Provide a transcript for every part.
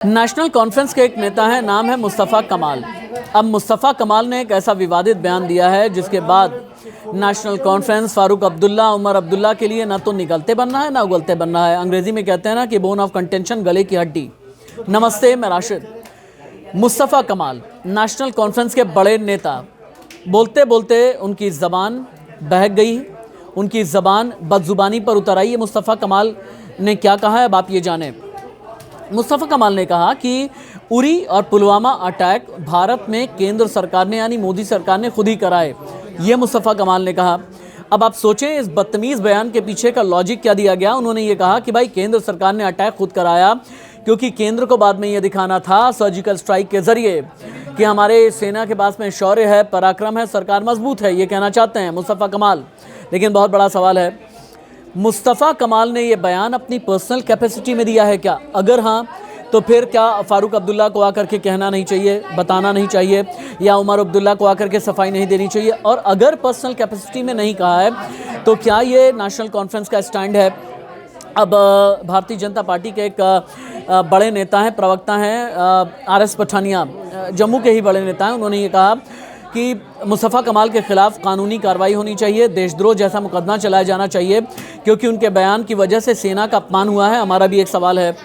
National conference के एक नेता हैं, नाम है मुस्तफ़ा कमाल। अब मुस्तफ़ा कमाल ने एक ऐसा विवादित बयान दिया है जिसके बाद नेशनल कॉन्फ्रेंस फारूक अब्दुल्ला, उमर अब्दुल्ला के लिए ना तो निगलते बनना है ना उगलते बनना है। अंग्रेजी में कहते हैं ना कि बोन ऑफ कंटेंशन, गले की हड्डी। नमस्ते, मैं राशिद। मुस्तफ़ा कमाल नेशनल कॉन्फ्रेंस के बड़े नेता, बोलते बोलते उनकी ज़बान बहक गई, उनकी ज़बान बदजुबानी पर उतर आई है। मुस्तफ़ा कमाल ने क्या कहा है, अब आप ये जानें। मुस्तफ़ा कमाल ने कहा कि उरी और पुलवामा अटैक भारत में केंद्र सरकार ने यानी मोदी सरकार ने खुद ही कराए, ये मुस्तफ़ा कमाल ने कहा। अब आप सोचें इस बदतमीज़ बयान के पीछे का लॉजिक क्या दिया गया। उन्होंने ये कहा कि भाई केंद्र सरकार ने अटैक खुद कराया क्योंकि केंद्र को बाद में ये दिखाना था सर्जिकल स्ट्राइक के ज़रिए कि हमारे सेना के पास में शौर्य है, पराक्रम है, सरकार मजबूत है, ये कहना चाहते हैं मुस्तफ़ा कमाल। लेकिन बहुत बड़ा सवाल है, मुस्तफ़ा कमाल ने ये बयान अपनी पर्सनल कैपेसिटी में दिया है क्या? अगर हाँ तो फिर क्या फारूक अब्दुल्ला को आकर के कहना नहीं चाहिए, बताना नहीं चाहिए, या उमर अब्दुल्ला को आकर के सफाई नहीं देनी चाहिए? और अगर पर्सनल कैपेसिटी में नहीं कहा है तो क्या ये नेशनल कॉन्फ्रेंस का स्टैंड है? अब भारतीय जनता पार्टी के एक बड़े नेता हैं, प्रवक्ता हैं RS पठानिया, जम्मू के ही बड़े नेता हैं। उन्होंने ये कहा कि मुस्तफ़ा कमाल के ख़िलाफ़ कानूनी कार्रवाई होनी चाहिए, देशद्रोह जैसा मुकदमा चलाया जाना चाहिए क्योंकि उनके बयान की वजह से सेना का अपमान हुआ है। हमारा भी एक सवाल है,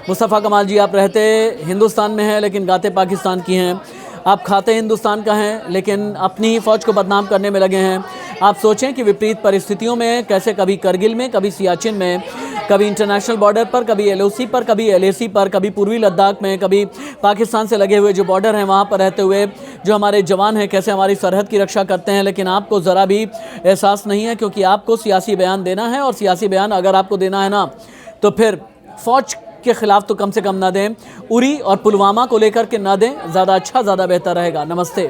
मुस्तफ़ा कमाल जी, आप रहते हिंदुस्तान में हैं लेकिन गाते पाकिस्तान की हैं। आप खाते हिंदुस्तान का हैं लेकिन अपनी ही फ़ौज को बदनाम करने में लगे हैं। आप सोचें कि विपरीत परिस्थितियों में कैसे कभी करगिल में, कभी सियाचिन में, कभी इंटरनेशनल बॉर्डर पर, कभी LOC पर, कभी LAC पर, कभी पूर्वी लद्दाख में, कभी पाकिस्तान से लगे हुए जो बॉर्डर हैं वहाँ पर रहते हुए जो हमारे जवान हैं कैसे हमारी सरहद की रक्षा करते हैं। लेकिन आपको ज़रा भी एहसास नहीं है क्योंकि आपको सियासी बयान देना है, और सियासी बयान अगर आपको देना है ना तो फिर फ़ौज के ख़िलाफ़ तो कम से कम ना दें, उरी और पुलवामा को लेकर के ना दें। ज़्यादा अच्छा, ज़्यादा बेहतर रहेगा। नमस्ते।